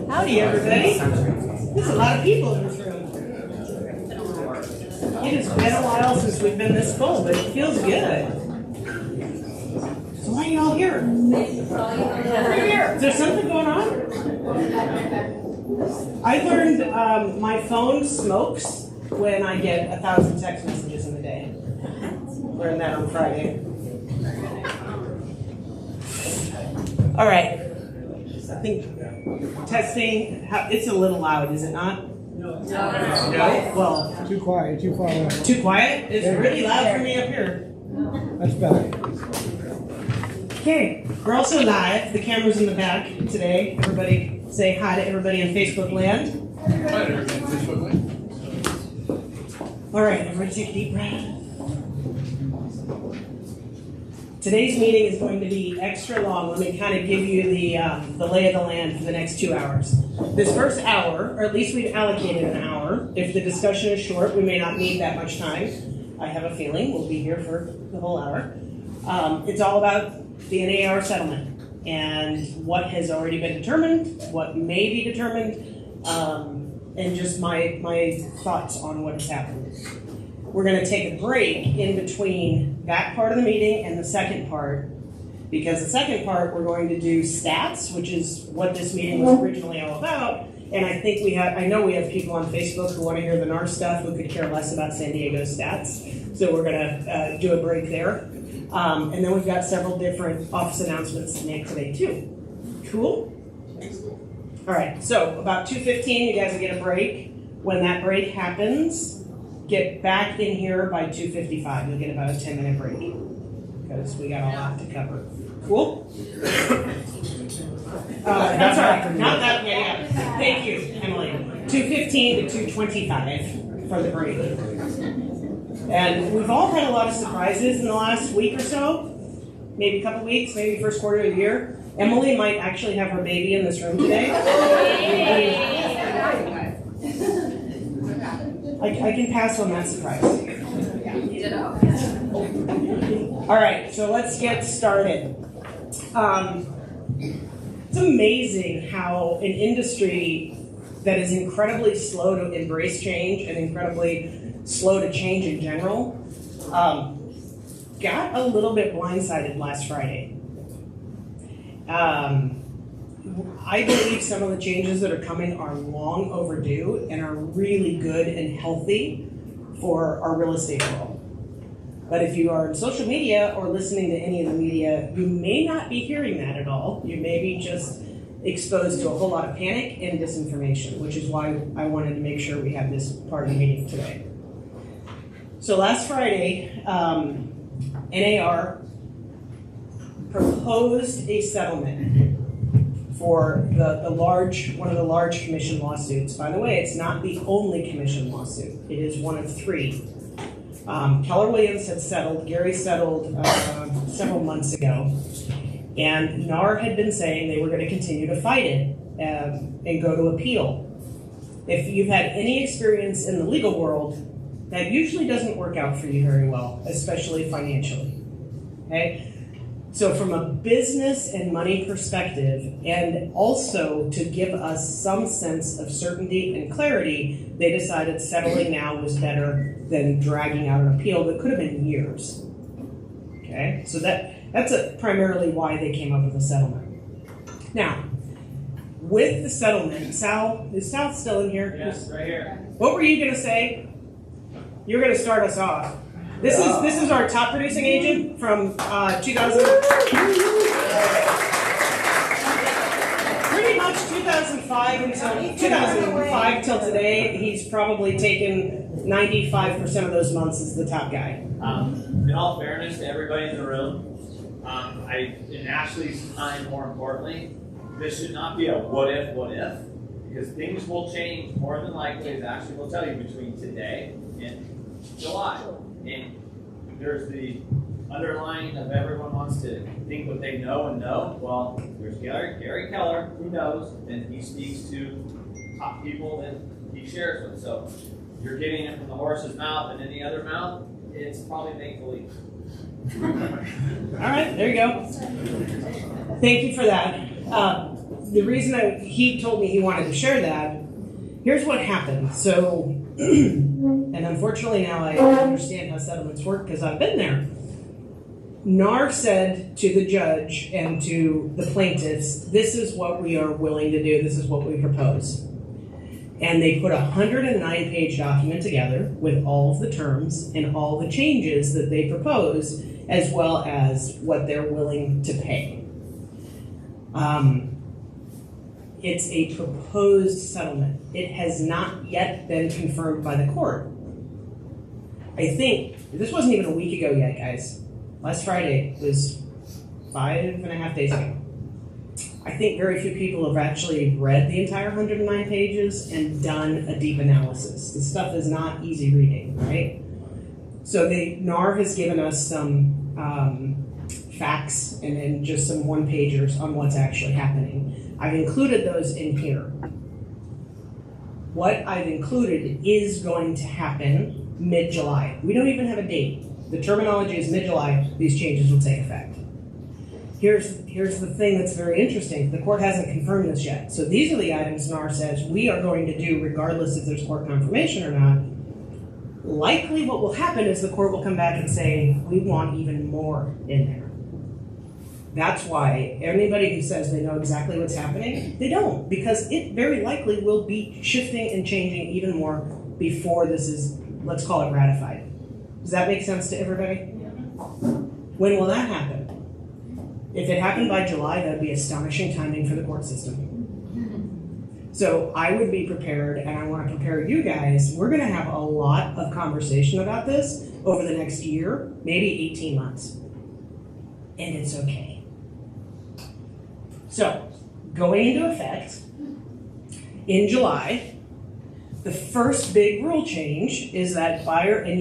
Howdy, everybody. There's a lot of people in this room. It has been a while since we've been this full, but it feels good. So why are you all here? Is there something going on? I learned my phone smokes when I get 1,000 text messages in a day. Learned that on Friday. All right. I think testing, it's a little loud, is it not? No. No? Well. Too quiet, too far away. Too quiet? It's really loud for me up here. That's better. Okay, we're also live. The camera's in the back today. Everybody say hi to everybody in Facebook land. Hi to everybody in Facebook land. All right, everybody take a deep breath. Today's meeting is going to be extra long. Let me kind of give you the lay of the land for the next 2 hours. This first hour, or at least we've allocated an hour. If the discussion is short, we may not need that much time. I have a feeling we'll be here for the whole hour. It's all about the NAR settlement and what has already been determined, what may be determined, and just my thoughts on what has happened. We're going to take a break in between that part of the meeting and the second part, because the second part we're going to do stats, which is what this meeting was originally all about. And I think I know we have people on Facebook who want to hear the NAR stuff who could care less about San Diego's stats. So we're going to do a break there. And then we've got several different office announcements to make today too. Cool? All right, so about 2:15, you guys will get a break. When that break happens, get back in here by 2:55. You'll get about a 10-minute break because we got a lot to cover. Cool? That's all right. Not that. Yeah. Thank you, Emily. 2:15 to 2:25 for the break. And we've all had a lot of surprises in the last week or so, maybe a couple weeks, maybe first quarter of the year. Emily might actually have her baby in this room today. I can pass on that surprise. All right, so let's get started. It's amazing how an industry that is incredibly slow to embrace change and incredibly slow to change in general got a little bit blindsided last Friday. I believe some of the changes that are coming are long overdue and are really good and healthy for our real estate world. But if you are on social media or listening to any of the media, you may not be hearing that at all. You may be just exposed to a whole lot of panic and disinformation, which is why I wanted to make sure we have this part of the meeting today. So last Friday, NAR proposed a settlement for one of the large commission lawsuits. By the way, it's not the only commission lawsuit. It is one of 3. Keller Williams had settled, Gary settled several months ago, and NAR had been saying they were going to continue to fight it and go to appeal. If you've had any experience in the legal world, that usually doesn't work out for you very well, especially financially. Okay? So from a business and money perspective, and also to give us some sense of certainty and clarity, they decided settling now was better than dragging out an appeal that could have been years. Okay, so that's primarily why they came up with a settlement. Now, with the settlement, Sal, is Sal still in here? Yes, right here. What were you going to say? You were going to start us off. This is our top producing agent from 2000. Pretty much 2005 till today, he's probably taken 95% of those months as the top guy. In all fairness to everybody in the room, in Ashley's time, more importantly, this should not be a what if, because things will change more than likely, as Ashley will tell you, between today and July. And there's the underlying of everyone wants to think what they know and know. Well, there's Gary Keller, who knows, and he speaks to top people that he shares with. So you're getting it from the horse's mouth and any other mouth, it's probably make-believe. All right, there you go. Thank you for that. The reason he told me he wanted to share that, here's what happened. So, and unfortunately now I understand how settlements work because I've been there. NAR said to the judge and to the plaintiffs, this is what we are willing to do, this is what we propose. And they put a 109-page document together with all of the terms and all the changes that they propose, as well as what they're willing to pay. It's a proposed settlement. It has not yet been confirmed by the court. I think, this wasn't even a week ago yet, guys. Last Friday was 5.5 days ago. I think very few people have actually read the entire 109 pages and done a deep analysis. This stuff is not easy reading, right? So NAR has given us some facts and then just some one-pagers on what's actually happening. I've included those in here. What I've included is going to happen mid-July. We don't even have a date. The terminology is mid-July, these changes will take effect. Here's the thing that's very interesting. The court hasn't confirmed this yet. So these are the items NAR says we are going to do regardless if there's court confirmation or not. Likely what will happen is the court will come back and say, we want even more in there. That's why anybody who says they know exactly what's happening, they don't, because it very likely will be shifting and changing even more before this is, let's call it, ratified. Does that make sense to everybody? When will that happen? If it happened by July, that would be astonishing timing for the court system. So I would be prepared, and I want to prepare you guys. We're going to have a lot of conversation about this over the next year, maybe 18 months. And it's okay. So, going into effect in July, the first big rule change is that buyer, and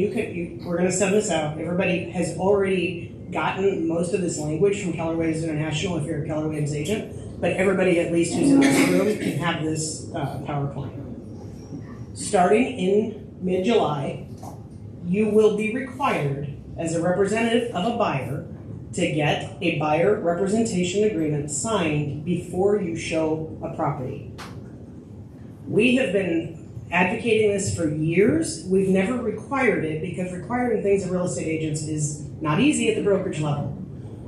we're going to send this out. Everybody has already gotten most of this language from Keller Williams International if you're a Keller Williams agent, but everybody at least who's in this room can have this PowerPoint. Starting in mid-July, you will be required as a representative of a buyer to get a buyer representation agreement signed before you show a property. We have been advocating this for years. We've never required it because requiring things of real estate agents is not easy at the brokerage level.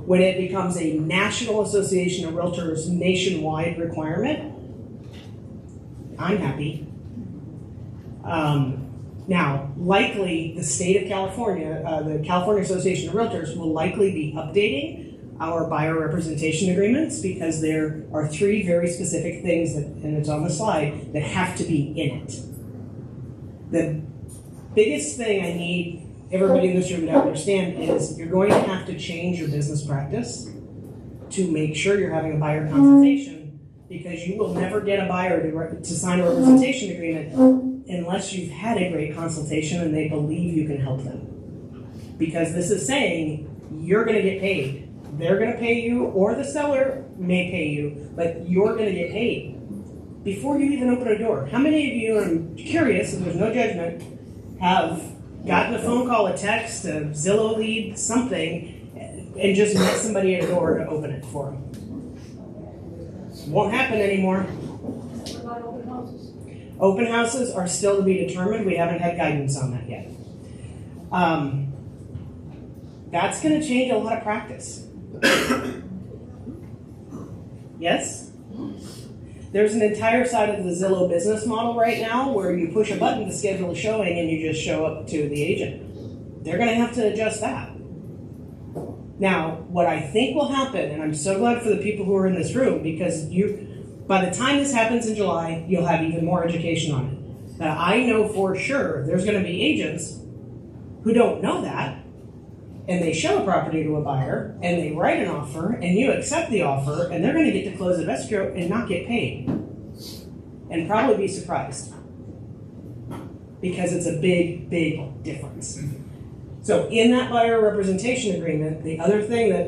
When it becomes a National Association of Realtors nationwide requirement, I'm happy. Now, likely the state of California, the California Association of Realtors will likely be updating our buyer representation agreements because there are 3 very specific things, and it's on the slide, that have to be in it. The biggest thing I need everybody in this room to understand is you're going to have to change your business practice to make sure you're having a buyer consultation, because you will never get a buyer to sign a representation agreement unless you've had a great consultation and they believe you can help them. Because this is saying you're going to get paid. They're going to pay you, or the seller may pay you, but you're going to get paid before you even open a door. How many of you, I'm curious, and there's no judgment, have gotten a phone call, a text, a Zillow lead, something, and just met somebody at a door to open it for them? Won't happen anymore. Open houses are still to be determined. We haven't had guidance on that yet. That's going to change a lot of practice. Yes? There's an entire side of the Zillow business model right now where you push a button to schedule a showing and you just show up to the agent. They're going to have to adjust that. Now, what I think will happen, and I'm so glad for the people who are in this room, because By the time this happens in July, you'll have even more education on it. Now, I know for sure there's going to be agents who don't know that, and they show a property to a buyer, and they write an offer, and you accept the offer, and they're going to get to close of escrow and not get paid, and probably be surprised, because it's a big, big difference. So in that buyer representation agreement, the other thing that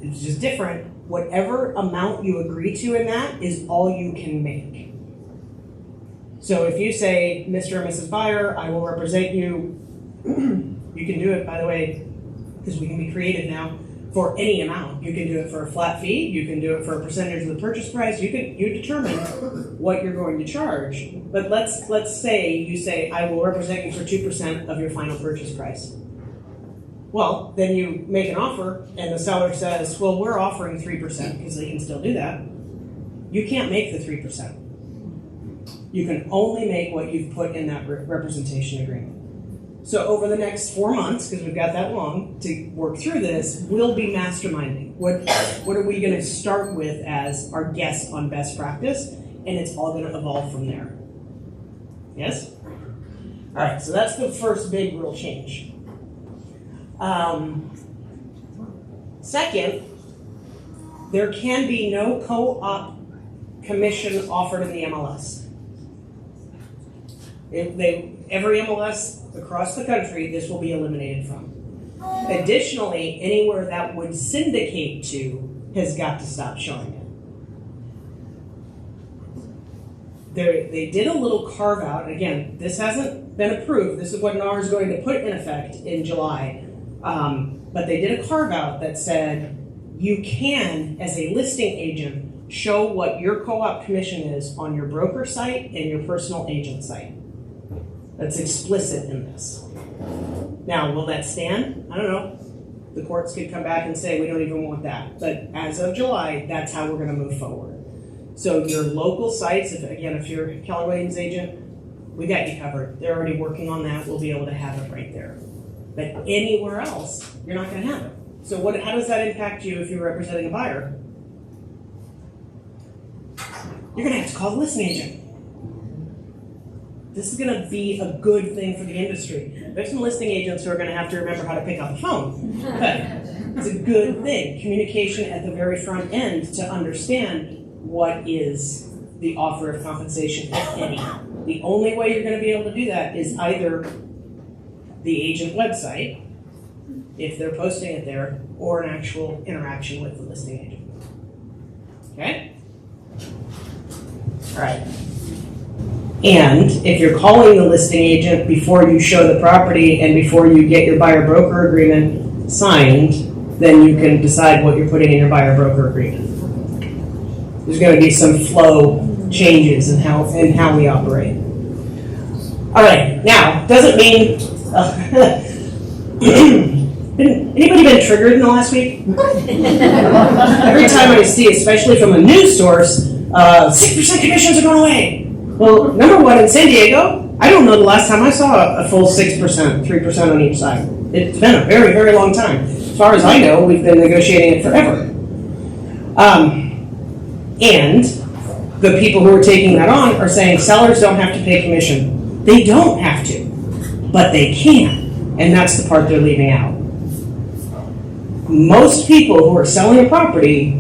is just different, whatever amount you agree to in that is all you can make. So if you say, Mr. and Mrs. Buyer, I will represent you, you can do it, by the way, because we can be creative now, for any amount. You can do it for a flat fee, you can do it for a percentage of the purchase price, you determine what you're going to charge. But let's say you say, I will represent you for 2% of your final purchase price. Well, then you make an offer, and the seller says, well, we're offering 3%, because they can still do that. You can't make the 3%. You can only make what you've put in that representation agreement. So over the next 4 months, because we've got that long to work through this, we'll be masterminding. What are we going to start with as our guess on best practice? And it's all going to evolve from there. Yes? All right, so that's the first big rule change. Second, there can be no co-op commission offered in the MLS. Every MLS across the country, this will be eliminated from. Additionally, anywhere that would syndicate to has got to stop showing it. They did a little carve out. Again, this hasn't been approved. This is what NAR is going to put in effect in July. But they did a carve out that said you can, as a listing agent, show what your co-op commission is on your broker site and your personal agent site. That's explicit in this. Now, will that stand? I don't know. The courts could come back and say we don't even want that. But as of July, that's how we're going to move forward. So your local sites, if you're a Keller Williams agent, we got you covered. They're already working on that. We'll be able to have it right there. But anywhere else, you're not going to have it. So how does that impact you if you're representing a buyer? You're going to have to call the listing agent. This is going to be a good thing for the industry. There's some listing agents who are going to have to remember how to pick up the phone. But it's a good thing. Communication at the very front end to understand what is the offer of compensation, if any. The only way you're going to be able to do that is either the agent website, if they're posting it there, or an actual interaction with the listing agent. Okay? All right. And if you're calling the listing agent before you show the property and before you get your buyer broker agreement signed, then you can decide what you're putting in your buyer broker agreement. There's going to be some flow changes in how we operate. All right. Now, doesn't mean. Anybody been triggered in the last week? Every time I see, especially from a news source, 6% commissions are going away. Well, number one, in San Diego, I don't know the last time I saw a full 6%, 3% on each side. It's been a very, very long time. As far as I know, we've been negotiating it forever. And the people who are taking that on are saying sellers don't have to pay commission. They don't have to, but they can. And that's the part they're leaving out. Most people who are selling a property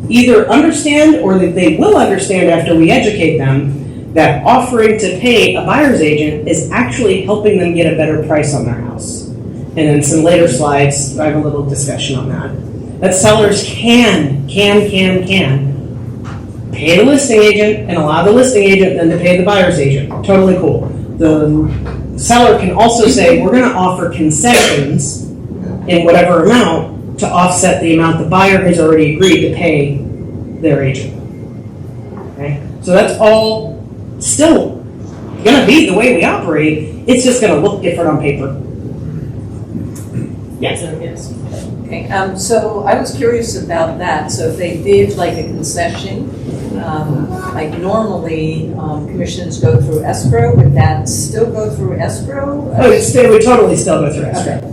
either understand or that they will understand after we educate them that offering to pay a buyer's agent is actually helping them get a better price on their house. And in some later slides, I have a little discussion on that. That sellers can pay the listing agent and allow the listing agent then to pay the buyer's agent. Totally cool. The seller can also say, we're going to offer concessions in whatever amount to offset the amount the buyer has already agreed to pay their agent. Okay? So that's all still going to be the way we operate. It's just going to look different on paper. Yes. Yes. Okay. So I was curious about that. So if they did like a concession, like normally commissions go through escrow, would that still go through escrow? Oh, it would totally still go through escrow. Okay.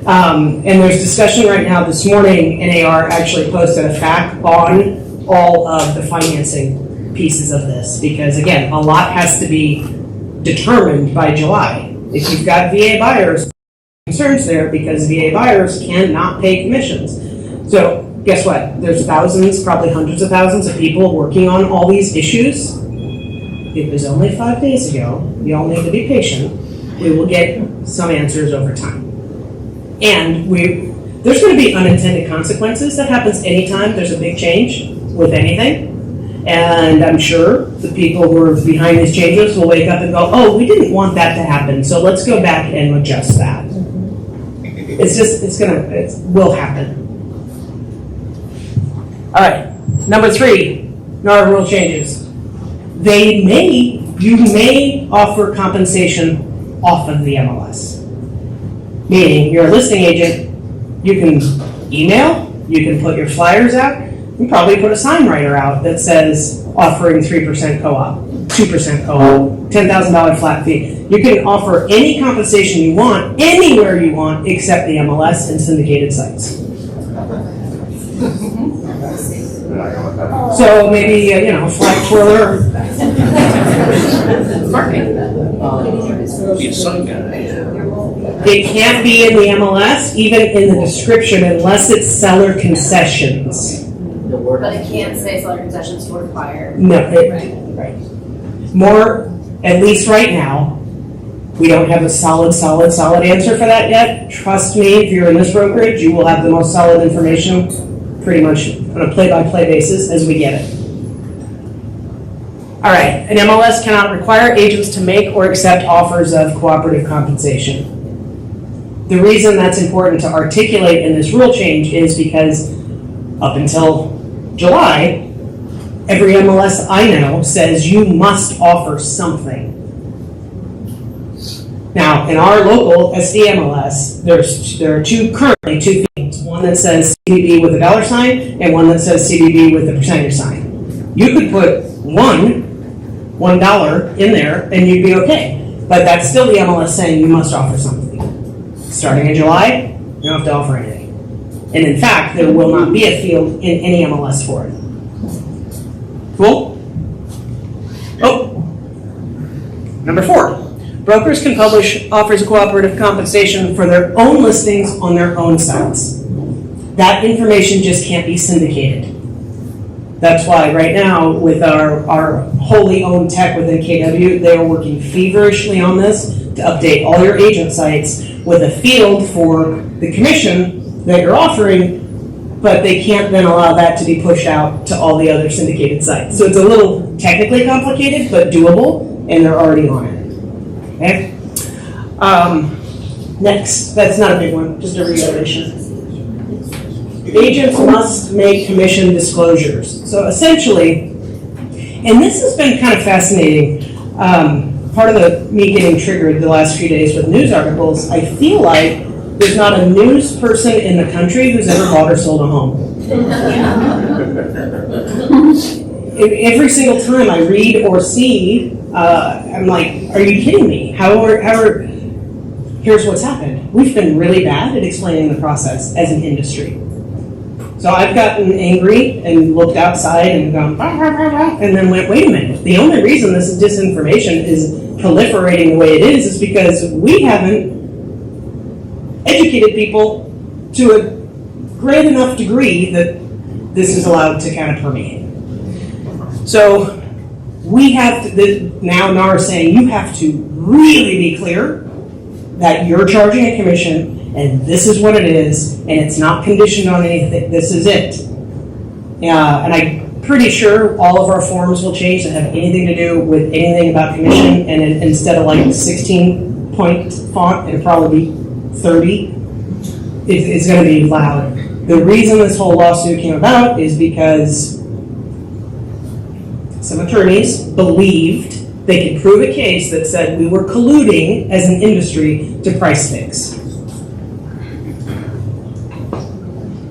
And there's discussion right now. This morning, NAR actually posted a FAQ on all of the financing pieces of this, because again, a lot has to be determined by July. If you've got VA buyers, concerns there because VA buyers cannot pay commissions. So guess what? There's thousands, probably hundreds of thousands of people working on all these issues. It was only 5 days ago. You all need to be patient. We will get some answers over time. And there's going to be unintended consequences. That happens anytime there's a big change with anything. And I'm sure the people who are behind these changes will wake up and go, oh, we didn't want that to happen, so let's go back and adjust that. It will happen. All right, number 3, NAR rule changes. You may offer compensation off of the MLS. Meaning, you're a listing agent, you can email, you can put your flyers out, you probably put a sign writer out that says offering 3% co-op, 2% co-op, $10,000 flat fee. You can offer any compensation you want, anywhere you want, except the MLS and syndicated sites. So maybe, flag twirler. Be a sun guy. It can't be in the MLS, even in the description, unless it's seller concessions. But it can't say seller concessions to require. No, right. More, at least right now, we don't have a solid answer for that yet. Trust me, if you're in this brokerage, you will have the most solid information pretty much on a play-by-play basis as we get it. All right, an MLS cannot require agents to make or accept offers of cooperative compensation. The reason that's important to articulate in this rule change is because up until July, every MLS I know says you must offer something. Now, in our local SD MLS, there are currently two things. One that says CDB with a dollar sign and one that says CDB with a percentage sign. You could put $1 in there and you'd be okay. But that's still the MLS saying you must offer something. Starting in July, you don't have to offer anything. And in fact, there will not be a field in any MLS for it. Cool? Oh, number 4. Brokers can publish offers of cooperative compensation for their own listings on their own sites. That information just can't be syndicated. That's why right now, with our wholly owned tech within KW, they are working feverishly on this to update all your agent sites with a field for the commission that you're offering, but they can't then allow that to be pushed out to all the other syndicated sites. So it's a little technically complicated, but doable, and they're already on it. Okay? Next, that's not a big one, just a reiteration. Agents must make commission disclosures. So essentially, and this has been kind of fascinating, part of me getting triggered the last few days with news articles, I feel like there's not a news person in the country who's ever bought or sold a home. Every single time I read or see, I'm like, are you kidding me? Here's what's happened. We've been really bad at explaining the process as an industry. So I've gotten angry and looked outside and gone, bah, bah, bah, bah, and then went, wait a minute. The only reason this disinformation is proliferating the way it is because we haven't educated people to a great enough degree that this is allowed to kind of permeate. So we have to, now NAR is saying you have to really be clear that you're charging a commission and this is what it is, and it's not conditioned on anything. This is it. And I'm pretty sure all of our forms will change that have anything to do with anything about commission, and instead of like 16-point font, it'll probably be 30. It's going to be loud. The reason this whole lawsuit came about is because some attorneys believed they could prove a case that said we were colluding as an industry to price fix.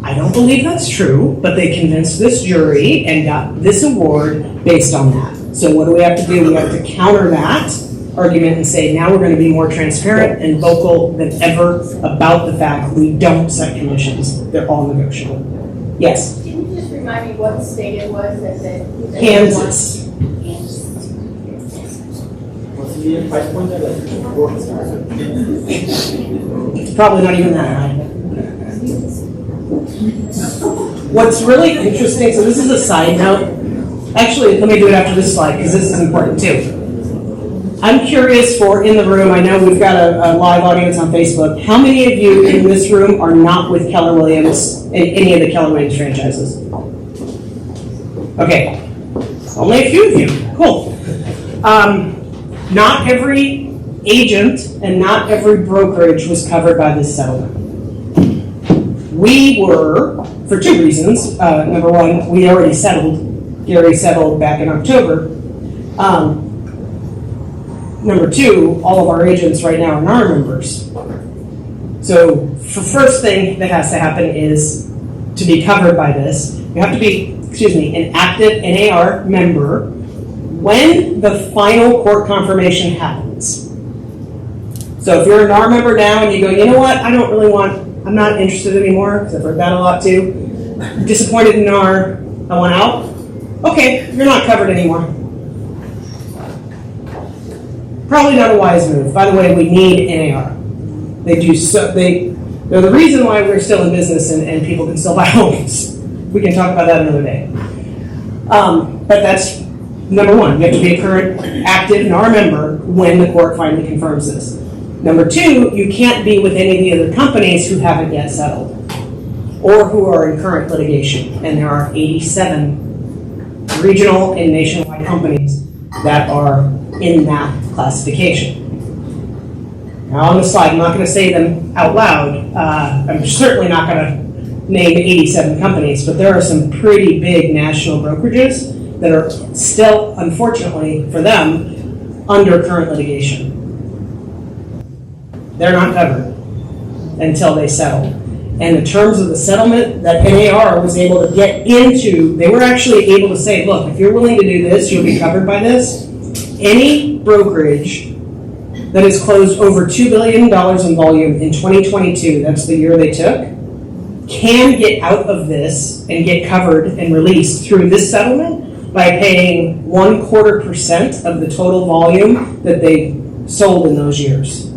I don't believe that's true, but they convinced this jury and got this award based on that. So what do we have to do? We have to counter that argument and say now we're going to be more transparent and vocal than ever about the fact we don't set commissions. They're all negotiable. Yes? Can you just remind me what state it was that they. Kansas. What's the price point there? Probably not even that high. What's really interesting, so this is a side note. Actually, let me do it after this slide because this is important too. I'm curious for in the room, I know we've got a live audience on Facebook. How many of you in this room are not with Keller Williams in any of the Keller Williams franchises? Okay, only a few of you. Cool. Not every agent and not every brokerage was covered by this settlement. We were, for two reasons. Number one, we already settled. Gary settled back in October. Number two, all of our agents right now are NAR members. So the first thing that has to happen is to be covered by this, you have to be, an active NAR member when the final court confirmation happens. So if you're a NAR member now and you go, you know what, I'm not interested anymore, because I've heard that a lot too. Disappointed in NAR, I want out. Okay, you're not covered anymore. Probably not a wise move. By the way, we need NAR. They're the reason why we're still in business and people can still buy homes. We can talk about that another day. But that's number one. You have to be a current active NAR member when the court finally confirms this. Number two, you can't be with any of the other companies who haven't yet settled or who are in current litigation. And there are 87 regional and nationwide companies that are in that classification. Now on the slide, I'm not going to say them out loud. I'm certainly not going to name 87 companies, but there are some pretty big national brokerages that are still, unfortunately for them, under current litigation. They're not covered until they settle. And the terms of the settlement that NAR was able to get into, they were actually able to say, look, if you're willing to do this, you'll be covered by this. Any brokerage that has closed over $2 billion in volume in 2022, that's the year they took, can get out of this and get covered and released through this settlement by paying 0.25% of the total volume that they sold in those years.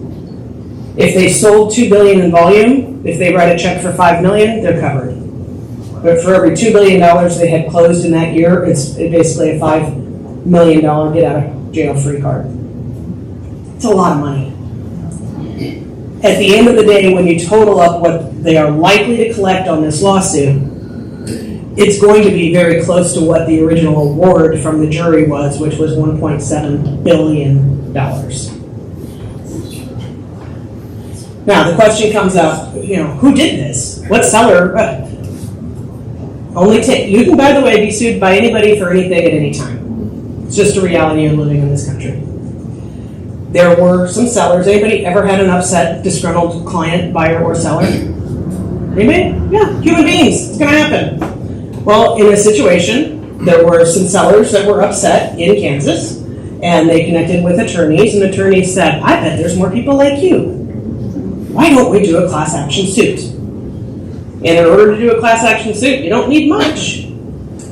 If they sold $2 billion in volume, if they write a check for $5 million, they're covered. But for every $2 billion they had closed in that year, it's basically a $5 million get out of jail free card. It's a lot of money. At the end of the day, when you total up what they are likely to collect on this lawsuit, it's going to be very close to what the original award from the jury was, which was $1.7 billion. Now, the question comes up, who did this? What seller? You can, by the way, be sued by anybody for anything at any time. It's just a reality of living in this country. There were some sellers. Anybody ever had an upset, disgruntled client, buyer, or seller? Anybody? Yeah, human beings. It's going to happen. Well, in this situation, there were some sellers that were upset in Kansas, and they connected with attorneys, and attorneys said, I bet there's more people like you. Why don't we do a class action suit? And in order to do a class action suit, you don't need much.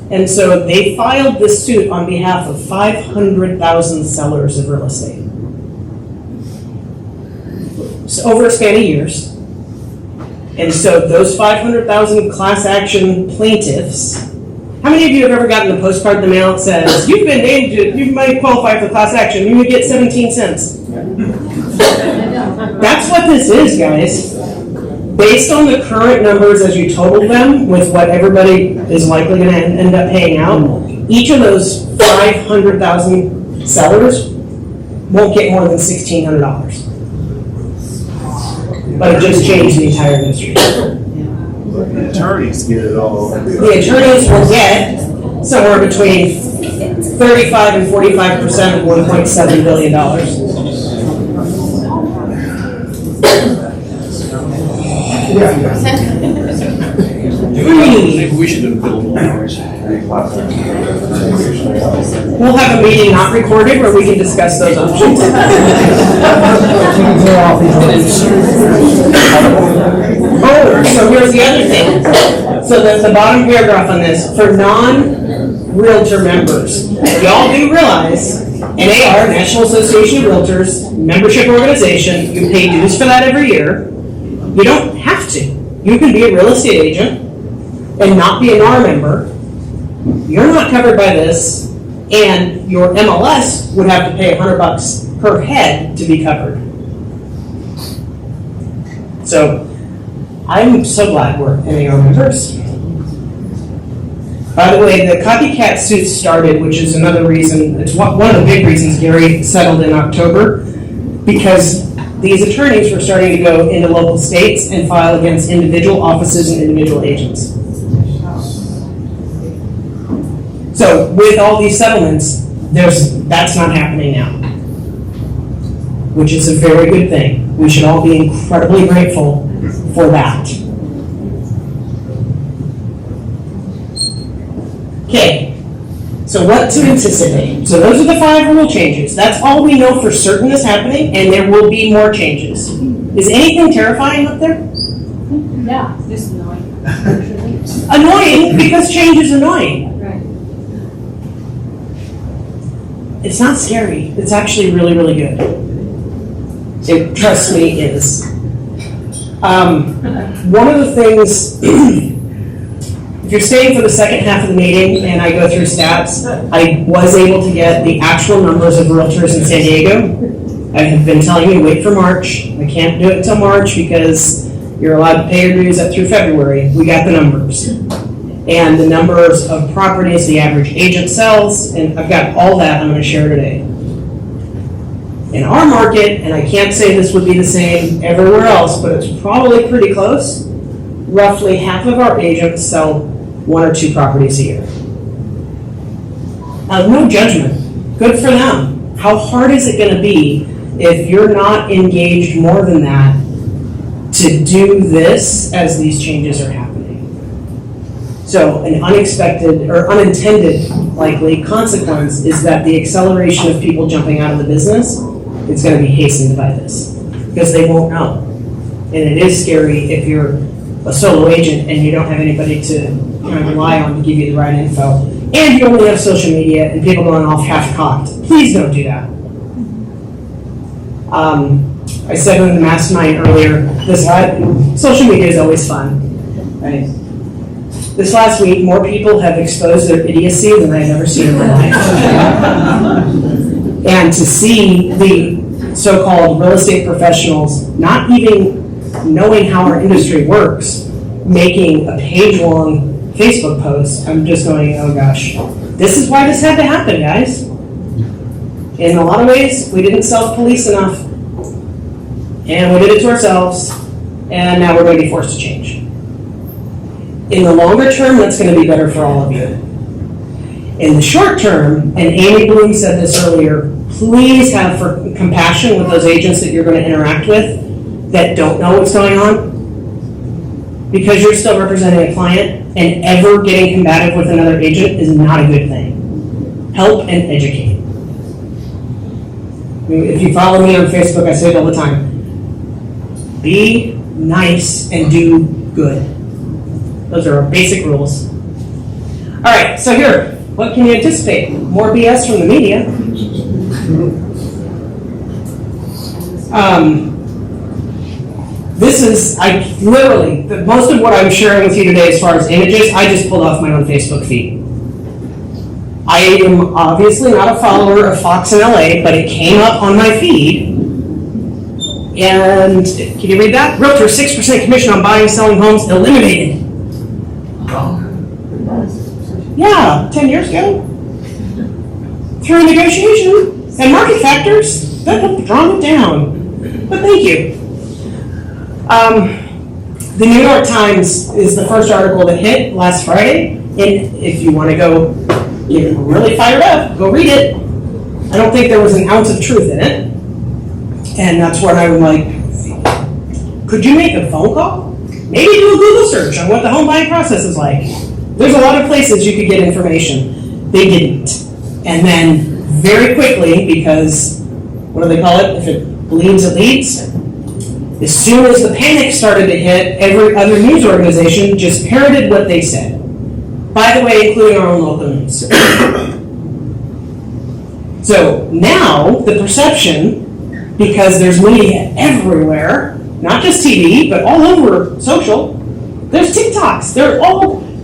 And so they filed this suit on behalf of 500,000 sellers of real estate. So over a span of years. And so those 500,000 class action plaintiffs, how many of you have ever gotten a postcard in the mail that says, you've been named, you might qualify for class action, you would get 17 cents. That's what this is, guys. Based on the current numbers as you total them with what everybody is likely going to end up paying out, each of those 500,000 sellers won't get more than $1,600. But it just changed the entire industry. The attorneys get it all. The attorneys will get somewhere between 35 and 45% of $1.7 billion. Maybe we should have billed more hours. We'll have a meeting not recorded where we can discuss those options. Oh, so here's the other thing. So there's the bottom paragraph on this, for non-realtor members. Y'all do realize NAR, National Association of Realtors, membership organization, you pay dues for that every year. You don't have to. You can be a real estate agent and not be a NAR member. You're not covered by this, and your MLS would have to pay $100 per head to be covered. So I'm so glad we're NAR members. By the way, the copycat suit started, which is another reason, it's one of the big reasons Gary settled in October, because these attorneys were starting to go into local states and file against individual offices and individual agents. So with all these settlements, that's not happening now, which is a very good thing. We should all be incredibly grateful for that. Okay, so what to anticipate? So those are the 5 rule changes. That's all we know for certain is happening, and there will be more changes. Is anything terrifying up there? Yeah, just annoying. Annoying because change is annoying. Right. It's not scary. It's actually really, really good. It, trust me, is. One of the things, if you're staying for the second half of the meeting and I go through stats, I was able to get the actual numbers of realtors in San Diego. I have been telling you, wait for March. I can't do it until March because you're allowed to pay your dues up through February. We got the numbers. And the numbers of properties the average agent sells, and I've got all that I'm going to share today. In our market, and I can't say this would be the same everywhere else, but it's probably pretty close, roughly half of our agents sell 1 or 2 properties a year. Now, no judgment. Good for them. How hard is it going to be if you're not engaged more than that to do this as these changes are happening? So an unexpected or unintended likely consequence is that the acceleration of people jumping out of the business is going to be hastened by this because they won't know. And it is scary if you're a solo agent and you don't have anybody to kind of rely on to give you the right info. And you only have social media and people going off half-cocked. Please don't do that. I said in the mastermind earlier, social media is always fun, right? This last week, more people have exposed their idiocy than I've ever seen in my life. And to see the so-called real estate professionals not even knowing how our industry works, making a page-long Facebook post, I'm just going, oh gosh. This is why this had to happen, guys. In a lot of ways, we didn't self-police enough. And we did it to ourselves. And now we're going to be forced to change. In the longer term, that's going to be better for all of you. In the short term, and Amy Bloom said this earlier, please have compassion with those agents that you're going to interact with that don't know what's going on, because you're still representing a client, and ever getting combative with another agent is not a good thing. Help and educate. I mean, if you follow me on Facebook, I say it all the time. Be nice and do good. Those are our basic rules. All right, so here, what can you anticipate? More BS from the media. This is, most of what I'm sharing with you today as far as images, I just pulled off my own Facebook feed. I am obviously not a follower of Fox in LA, but it came up on my feed. And can you read that? Realtor, 6% commission on buying and selling homes eliminated. Yeah, 10 years ago. Through negotiation and market factors, that helped draw it down. But thank you. The New York Times is the first article that hit last Friday. And if you want to go get really fired up, go read it. I don't think there was an ounce of truth in it. And that's what I'm like, could you make a phone call? Maybe do a Google search on what the home buying process is like. There's a lot of places you could get information. They didn't. And then very quickly, because what do they call it? If it bleeds, it leads. As soon as the panic started to hit, every other news organization just parroted what they said. By the way, including our own local news. So now the perception, because there's media everywhere, not just TV, but all over social, there's TikToks.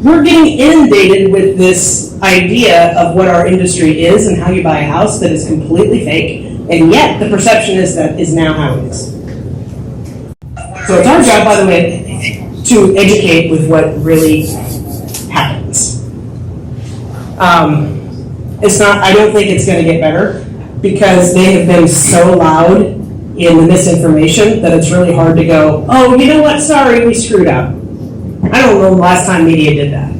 We're getting inundated with this idea of what our industry is and how you buy a house that is completely fake, and yet the perception is now how it is. So it's our job, by the way, to educate with what really happens. I don't think it's going to get better because they have been so loud in the misinformation that it's really hard to go, oh, you know what, sorry, we screwed up. I don't know the last time media did that.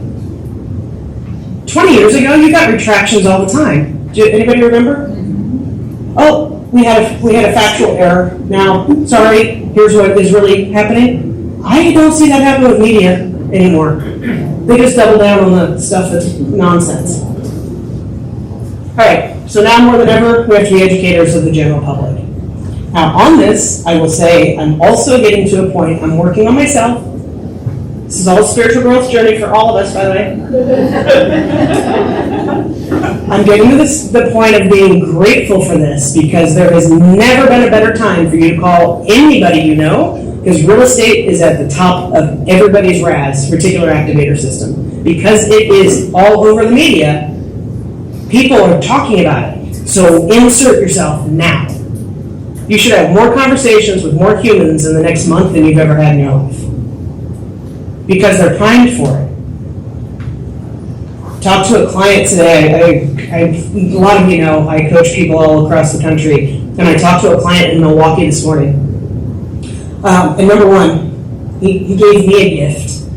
20 years ago, you got retractions all the time. Anybody remember? Oh, we had a factual error. Now, sorry, here's what is really happening. I don't see that happen with media anymore. They just double down on the stuff that's nonsense. All right, so now more than ever, we have to be educators of the general public. Now, on this, I will say I'm also getting to a point, I'm working on myself. This is all a spiritual growth journey for all of us, by the way. I'm getting to the point of being grateful for this because there has never been a better time for you to call anybody you know, because real estate is at the top of everybody's RAS, reticular activator system. Because it is all over the media, people are talking about it. So insert yourself now. You should have more conversations with more humans in the next month than you've ever had in your life. Because they're primed for it. Talked to a client today. A lot of you know I coach people all across the country, and I talked to a client in Milwaukee this morning. And number one, he gave me a gift.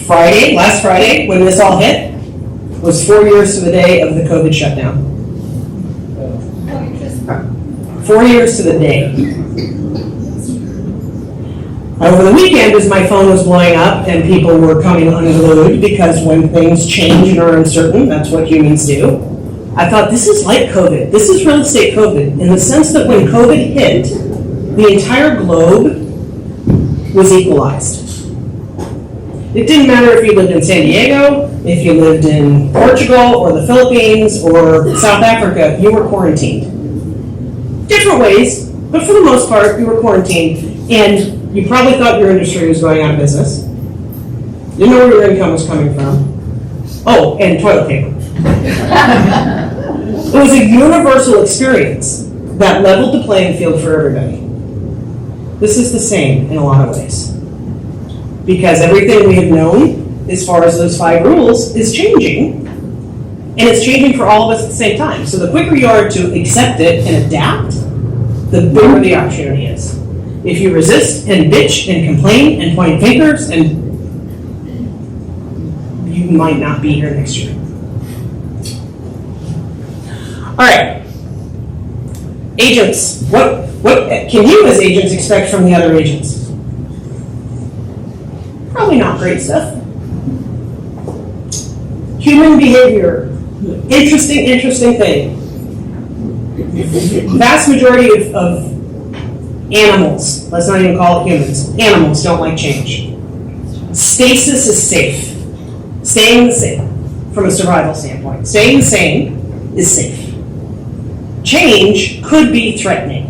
Last Friday, when this all hit, was 4 years to the day of the COVID shutdown. 4 years to the day. Over the weekend, as my phone was blowing up and people were coming unglued because when things change and are uncertain, that's what humans do, I thought this is like COVID. This is real estate COVID in the sense that when COVID hit, the entire globe was equalized. It didn't matter if you lived in San Diego, if you lived in Portugal or the Philippines or South Africa, you were quarantined. Different ways, but for the most part, you were quarantined. And you probably thought your industry was going out of business. You know where your income was coming from. Oh, and toilet paper. It was a universal experience that leveled the playing field for everybody. This is the same in a lot of ways. Because everything we have known, as far as those 5 rules, is changing. And it's changing for all of us at the same time. So the quicker you are to accept it and adapt, the bigger the opportunity is. If you resist and bitch and complain and point fingers, and you might not be here next year. All right. Agents. What can you as agents expect from the other agents? Probably not great stuff. Human behavior. Interesting thing. Vast majority of animals, let's not even call it humans, animals don't like change. Stasis is safe. Staying the same from a survival standpoint. Staying the same is safe. Change could be threatening.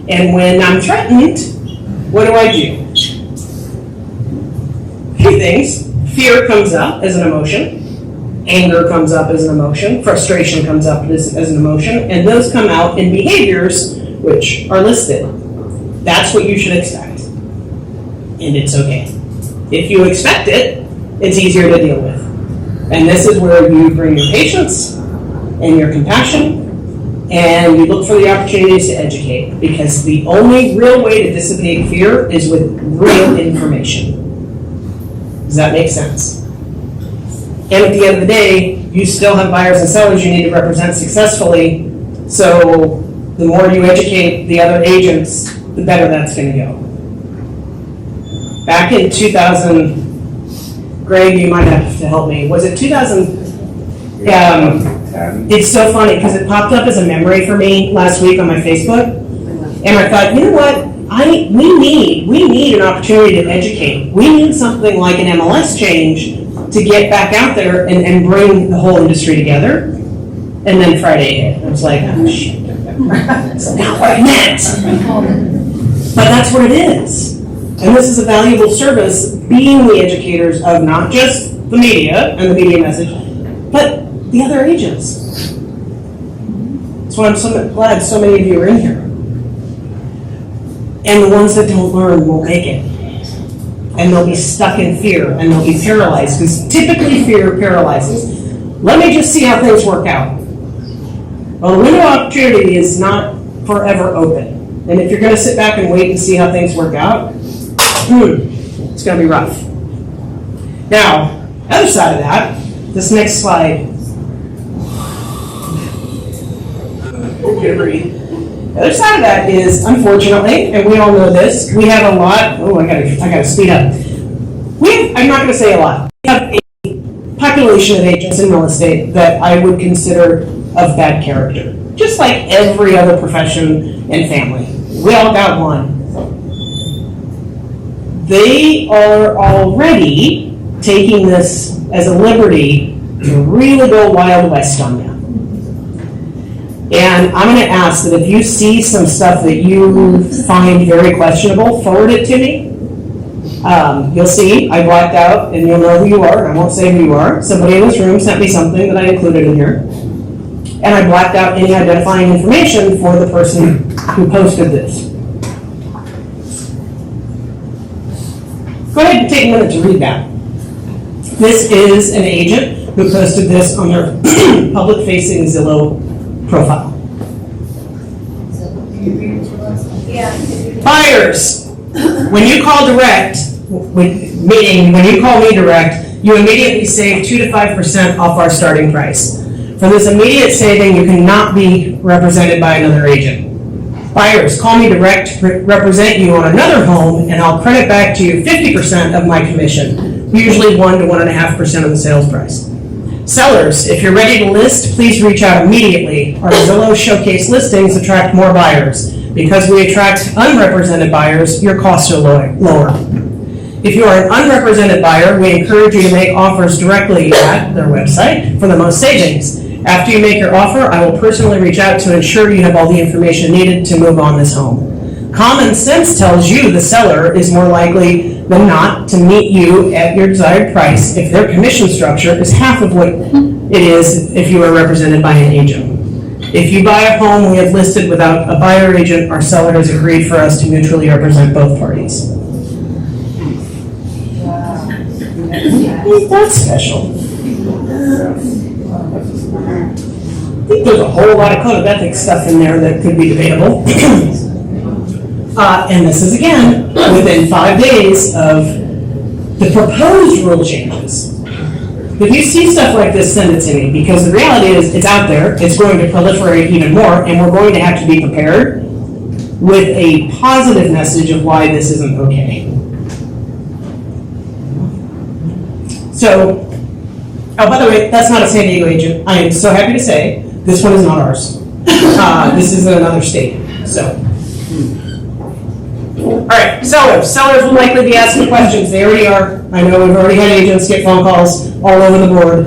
And when I'm threatened, what do? Few things. Fear comes up as an emotion. Anger comes up as an emotion. Frustration comes up as an emotion. And those come out in behaviors which are listed. That's what you should expect. And it's okay. If you expect it, it's easier to deal with. And this is where you bring your patience and your compassion, and you look for the opportunities to educate, because the only real way to dissipate fear is with real information. Does that make sense? And at the end of the day, you still have buyers and sellers you need to represent successfully, so the more you educate the other agents, the better that's going to go. Back in 2000, Greg, you might have to help me. Was it 2000? It's so funny because it popped up as a memory for me last week on my Facebook. And I thought, you know what? We need an opportunity to educate. We need something like an MLS change to get back out there and bring the whole industry together. And then Friday hit. I was like, oh shit. That's not what I meant. But that's what it is. And this is a valuable service, being the educators of not just the media and the media message, but the other agents. That's why I'm so glad so many of you are in here. And the ones that don't learn won't make it. And they'll be stuck in fear, and they'll be paralyzed, because typically fear paralyzes. Let me just see how things work out. Well, the window of opportunity is not forever open. And if you're going to sit back and wait and see how things work out, it's going to be rough. Now, other side of that, this next slide. The other side of that is, unfortunately, and we all know this, we have a lot. Oh, I gotta speed up. I'm not going to say a lot. We have a population of agents in real estate that I would consider of bad character, just like every other profession and family. We all got one. They are already taking this as a liberty to really go Wild West on you. And I'm going to ask that if you see some stuff that you find very questionable, forward it to me. You'll see I blacked out, and you'll know who you are. I won't say who you are. Somebody in this room sent me something that I included in here. And I blacked out any identifying information for the person who posted this. Go ahead and take a minute to read that. This is an agent who posted this on their public-facing Zillow profile. Buyers, when you call direct, meaning when you call me direct, you immediately save 2 to 5% off our starting price. For this immediate saving, you cannot be represented by another agent. Buyers, call me direct to represent you on another home, and I'll credit back to you 50% of my commission, usually 1 to 1.5% of the sales price. Sellers, if you're ready to list, please reach out immediately. Our Zillow Showcase listings attract more buyers. Because we attract unrepresented buyers, your costs are lower. If you are an unrepresented buyer, we encourage you to make offers directly at their website for the most savings. After you make your offer, I will personally reach out to ensure you have all the information needed to move on this home. Common sense tells you the seller is more likely than not to meet you at your desired price if their commission structure is half of what it is if you are represented by an agent. If you buy a home we have listed without a buyer agent, our seller has agreed for us to mutually represent both parties. That's special. I think there's a whole lot of code of ethics stuff in there that could be debatable. And this is, again, within 5 days of the proposed rule changes. If you see stuff like this, send it to me, because the reality is it's out there, it's going to proliferate even more, and we're going to have to be prepared with a positive message of why this isn't okay. So, oh, by the way, that's not a San Diego agent. I am so happy to say this one is not ours. This is in another state. So, all right, sellers. Sellers will likely be asking questions. They already are. I know we've already had agents get phone calls all over the board.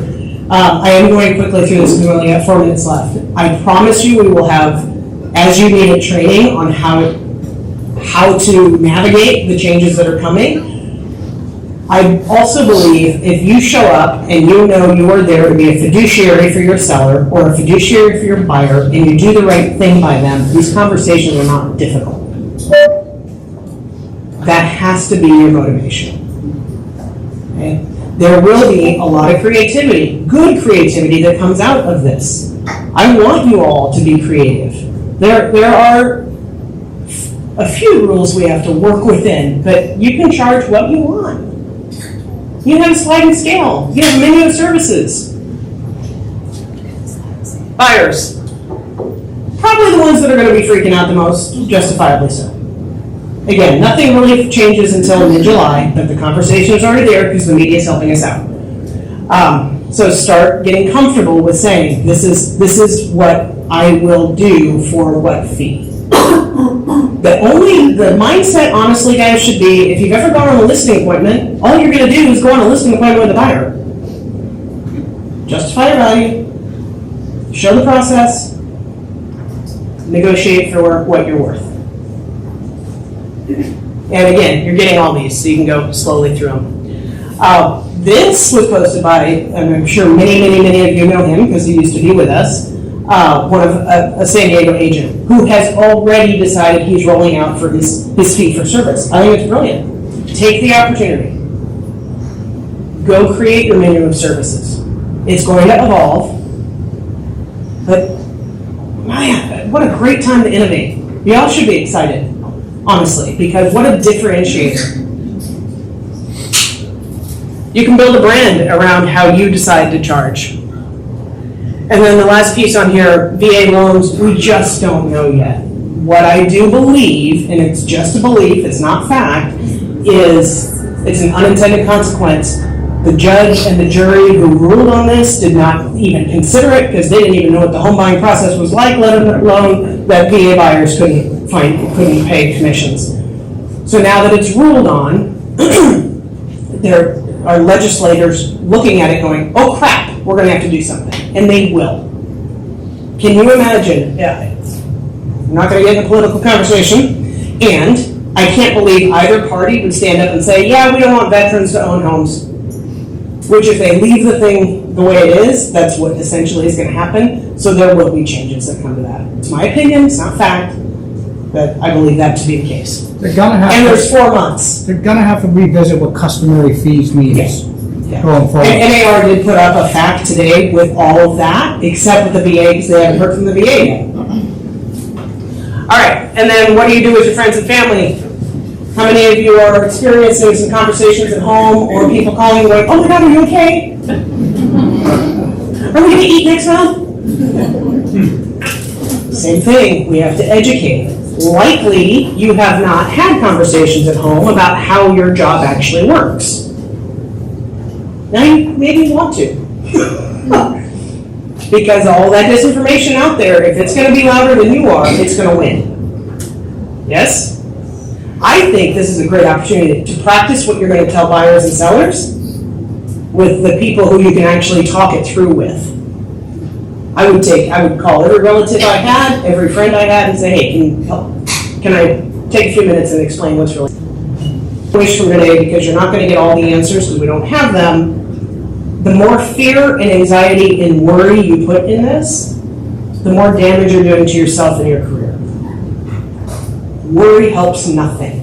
I am going quickly through this because we only have 4 minutes left. I promise you we will have, as you need it, training on how to navigate the changes that are coming. I also believe if you show up and you know you are there to be a fiduciary for your seller or a fiduciary for your buyer and you do the right thing by them, these conversations are not difficult. That has to be your motivation. Okay? There will be a lot of creativity, good creativity that comes out of this. I want you all to be creative. There are a few rules we have to work within, but you can charge what you want. You have a sliding scale. You have a menu of services. Buyers. Probably the ones that are going to be freaking out the most, justifiably so. Again, nothing really changes until mid-July, but the conversation is already there because the media is helping us out. So start getting comfortable with saying, this is what I will do for what fee. The mindset, honestly, guys, should be, if you've ever gone on a listing appointment, all you're gonna do is go on a listing appointment with the buyer. Justify your value, show the process, negotiate for what you're worth. And again, you're getting all these, so you can go slowly through them. This was posted by, and I'm sure many of you know him because he used to be with us, one of a San Diego agent who has already decided he's rolling out for his fee for service. I think it's brilliant. Take the opportunity. Go create your menu of services. It's going to evolve, but man, what a great time to innovate. Y'all should be excited, honestly, because what a differentiator. You can build a brand around how you decide to charge. And then the last piece on here, VA loans, we just don't know yet. What I do believe, and it's just a belief, it's not fact, is it's an unintended consequence. The judge and the jury who ruled on this did not even consider it because they didn't even know what the home buying process was like, let alone that VA buyers couldn't pay commissions. So now that it's ruled on, there are legislators looking at it going, oh crap, we're going to have to do something. And they will. Can you imagine? I'm not going to get in a political conversation. And I can't believe either party would stand up and say, yeah, we don't want veterans to own homes. Which if they leave the thing the way it is, that's what essentially is going to happen. So there will be changes that come to that. It's my opinion, it's not fact, but I believe that to be the case. They're gonna have And to, there's 4 months. they're gonna have to revisit what customary fees means Yeah. going forward. And NAR did put up a fact today with all of that, except with the VA, because they haven't heard from the VA yet. All right, and then what do you do with your friends and family? How many of you are experiencing some conversations at home or people calling going, oh my God, are you okay? Are we gonna eat next month? Same thing, we have to educate. Likely, you have not had conversations at home about how your job actually works. Now you maybe want to. Because all that disinformation out there, if it's gonna be louder than you are, it's gonna win. Yes? I think this is a great opportunity to practice what you're gonna tell buyers and sellers with the people who you can actually talk it through with. I would call every relative I had, every friend I had, and say, hey, can I take a few minutes and explain what's really wish from today, because you're not going to get all the answers because we don't have them. The more fear and anxiety and worry you put in this, the more damage you're doing to yourself and your career. Worry helps nothing.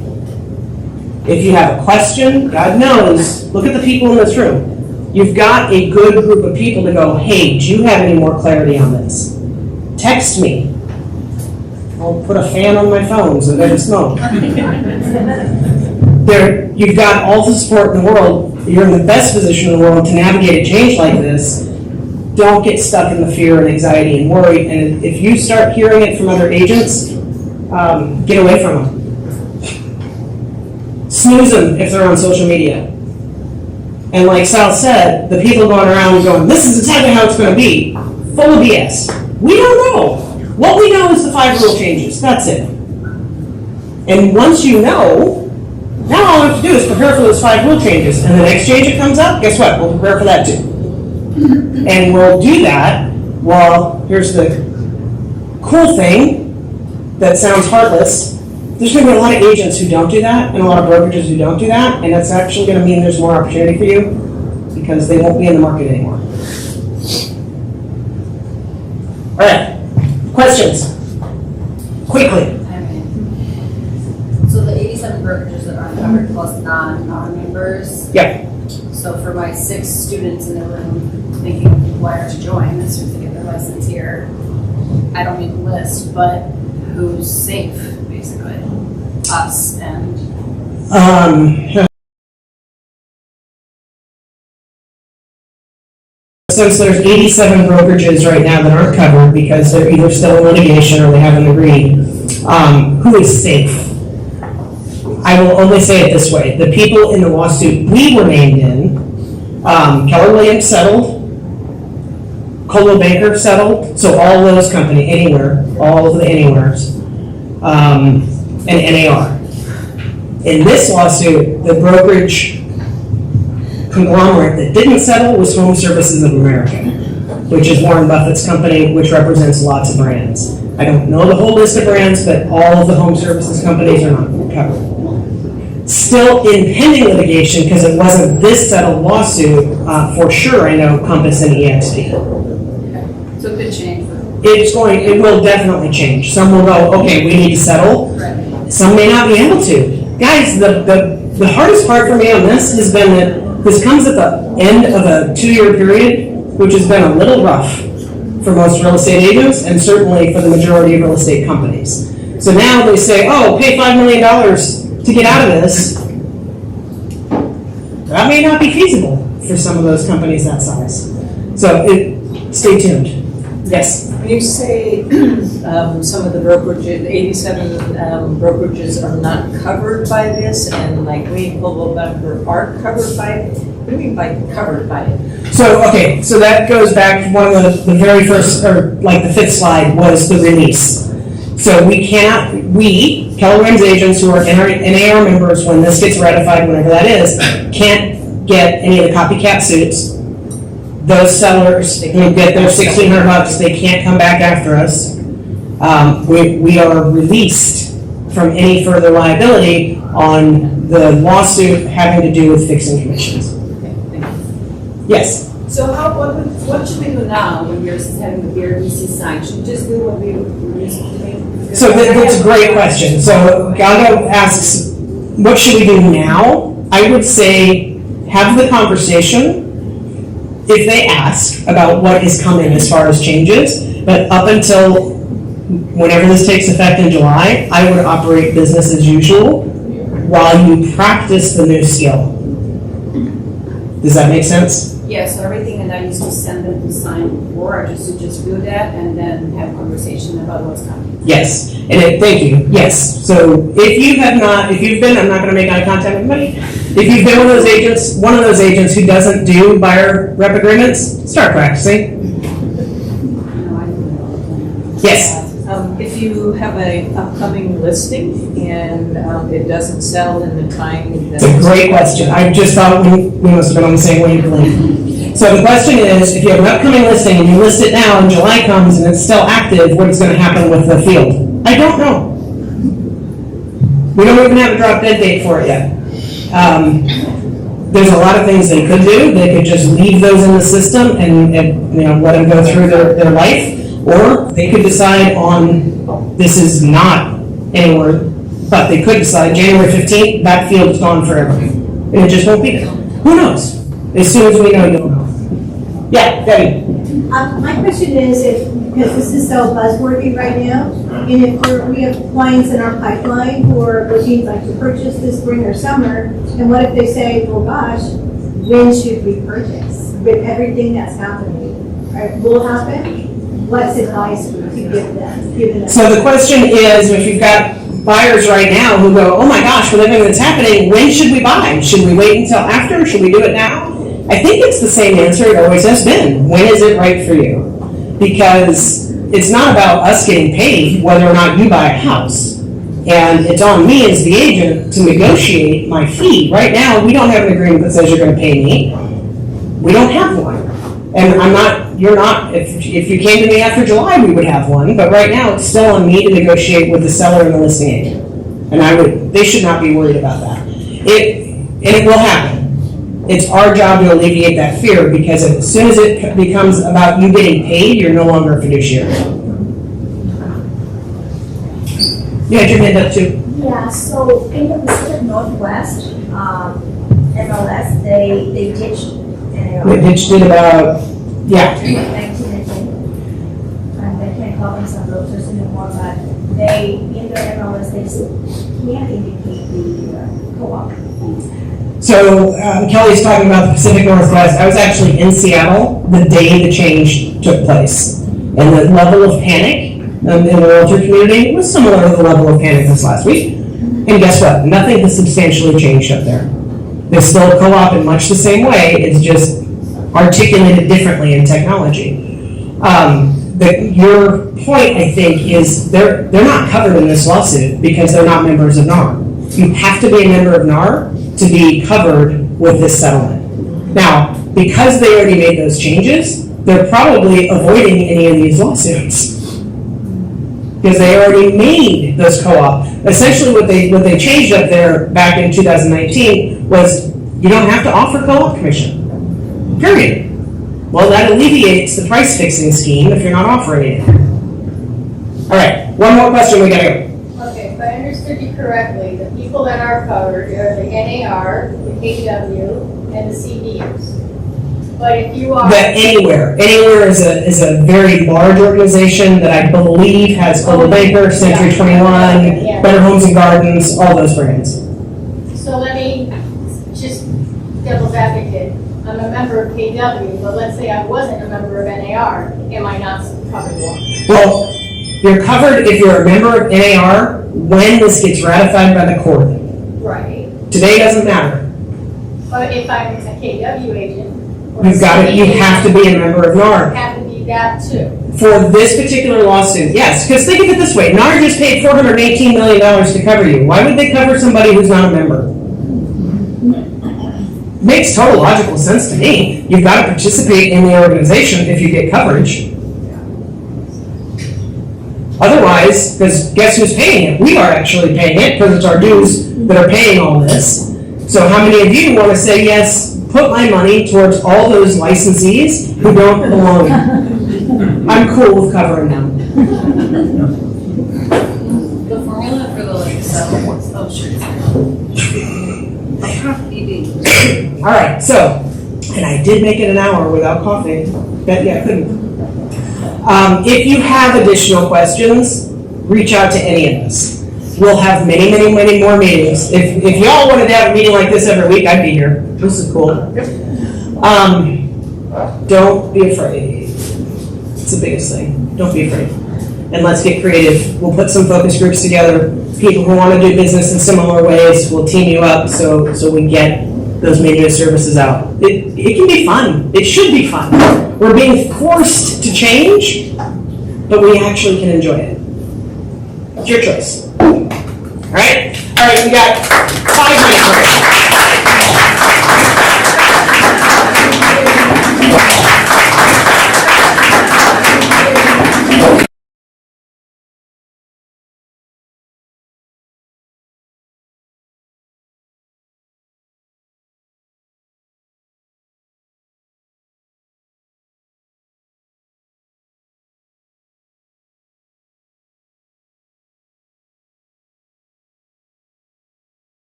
If you have a question, God knows, look at the people in this room. You've got a good group of people to go, hey, do you have any more clarity on this? Text me. I'll put a fan on my phone so it doesn't smoke. You've got all the support in the world. You're in the best position in the world to navigate a change like this. Don't get stuck in the fear and anxiety and worry. And if you start hearing it from other agents, get away from them. Snooze them if they're on social media. And like Sal said, the people going around going, this is exactly how it's going to be, full of BS. We don't know. What we know is the 5 rule changes. That's it. And once you know, now all we have to do is prepare for those 5 rule changes. And the next change that comes up, guess what? We'll prepare for that too. And we'll do that. Well, here's the cool thing that sounds heartless. There's going to be a lot of agents who don't do that and a lot of brokerages who don't do that, and that's actually going to mean there's more opportunity for you because they won't be in the market anymore. All right, questions? Quickly. So the 87 brokerages that aren't covered plus non-members. Yeah. So for my 6 students in the room thinking, why to join as soon as they get their license here, I don't need a list, but who's safe, basically? Us and... Since there's 87 brokerages right now that aren't covered because they're either still in litigation or they haven't agreed, who is safe? I will only say it this way. The people in the lawsuit we were named in, Keller Williams settled, Coldwell Banker settled, so all those companies, Anywhere, all of the Anywheres, and NAR. In this lawsuit, the brokerage conglomerate that didn't settle was Home Services of America, which is Warren Buffett's company, which represents lots of brands. I don't know the whole list of brands, but all of the home services companies are not covered. Still in pending litigation, because it wasn't this settled lawsuit, for sure I know Compass and EXP. So it could change. It will definitely change. Some will go, okay, we need to settle. Right. Some may not be able to. Guys, the hardest part for me on this has been that this comes at the end of a 2-year period, which has been a little rough for most real estate agents and certainly for the majority of real estate companies. So now they say, oh, pay $5 million to get out of this. That may not be feasible for some of those companies that size. So stay tuned. Yes? When you say some of the brokerages, 87 brokerages are not covered by this, and like we Coldwell Banker are covered by it, what do you mean by covered by it? So, okay, so that goes back to one of the very first, or like the 5th slide was the release. So we, Keller Williams agents who are NAR members, when this gets ratified, whenever that is, can't get any of the copycat suits. Those sellers can get their $1,600, they can't come back after us. We are released from any further liability on the lawsuit having to do with fixing commissions. Yes? So what should we do now when you're having the BRDC sign? Should we just do what we used to do? So that's a great question. So Gaga asks, what should we do now? I would say have the conversation if they ask about what is coming as far as changes, but up until whenever this takes effect in July, I would operate business as usual while you practice the new skill. Does that make sense? Yeah, so everything that I used to send them to sign before, I just do that and then have a conversation about what's coming. Yes, thank you, yes. So if you've been, I'm not gonna make eye contact with anybody. If you've been one of those agents who doesn't do buyer rep agreements, start practicing. Yes. If you have an upcoming listing and it doesn't sell in the time that... It's a great question. I just thought we must have been on the same wavelength. So the question is, if you have an upcoming listing and you list it now and July comes and it's still active, what is going to happen with the field? I don't know. We don't even have a drop dead date for it yet. There's a lot of things they could do. They could just leave those in the system and let them go through their life. Or they could decide on, this is not anywhere, but they could decide January 15th, that field is gone forever. And it just won't be there. Who knows? As soon as we know, you'll know. Yeah, Debbie. My question is, because this is so buzzworthy right now, and if we have clients in our pipeline who are looking like to purchase this spring or summer, and what if they say, well, gosh, when should we purchase? With everything that's happening, will happen? What's advice to give them? So the question is, if you've got buyers right now who go, oh my gosh, with everything that's happening, when should we buy? Should we wait until after? Should we do it now? I think it's the same answer it always has been. When is it right for you? Because it's not about us getting paid whether or not you buy a house. And it's on me as the agent to negotiate my fee. Right now, we don't have an agreement that says you're going to pay me. We don't have one. And you're not, if you came to me after July, we would have one, but right now it's still on me to negotiate with the seller and the listing agent. And they should not be worried about that. It will happen. It's our job to alleviate that fear, because as soon as it becomes about you getting paid, you're no longer a fiduciary. You had your hand up too. Yeah, so in the Pacific Northwest, MLS, they ditched They ditched it about, yeah. 19 and they can't call themselves realtors anymore, but they, in their MLS, they can't indicate the co-op. So Kelly's talking about the Pacific Northwest. I was actually in Seattle the day the change took place. And the level of panic in the realtor community was similar to the level of panic this last week. And guess what? Nothing has substantially changed up there. They still co-op in much the same way, it's just articulated differently in technology. Your point, I think, is they're not covered in this lawsuit because they're not members of NAR. You have to be a member of NAR to be covered with this settlement. Now, because they already made those changes, they're probably avoiding any of these lawsuits. Because they already made those co-op. Essentially what they changed up there back in 2019 was you don't have to offer co-op commission. Period. Well, that alleviates the price fixing scheme if you're not offering it. All right, one more question, we gotta go. Okay, if I understood you correctly, the people that are covered are the NAR, the KW, and the CDUs. But if you are. But Anywhere is a very large organization that I believe has Global Banker, Century 21, Yeah. Better Homes and Gardens, all those brands. So let me just devil's advocate. I'm a member of KW, but let's say I wasn't a member of NAR. Am I not covered? Well, you're covered if you're a member of NAR when this gets ratified by the court. Right. Today doesn't matter. But if I'm a KW agent. or You've got it. You have to be a member of I NAR. have to be that too. For this particular lawsuit, yes, because think of it this way, NAR just paid $418 million to cover you. Why would they cover somebody who's not a member? Makes total logical sense to me. You've got to participate in the organization if you get coverage. Otherwise, because guess who's paying it? We are actually paying it because it's our dues that are paying all this. So how many of you want to say, yes, put my money towards all those licensees who don't belong? I'm cool with covering them. The formula for the settlements, oh, sure. All right, so, and I did make it an hour without coffee. Bet you I couldn't. If you have additional questions, reach out to any of us. We'll have many, many, many more meetings. If y'all wanted to have a meeting like this every week, I'd be here. This is cool. Don't be afraid. It's the biggest thing. Don't be afraid. And let's get creative. We'll put some focus groups together. People who want to do business in similar ways, we'll team you up so we get those media services out. It can be fun. It should be fun. We're being forced to change, but we actually can enjoy it. It's your choice. All right? All right, we got 5 minutes.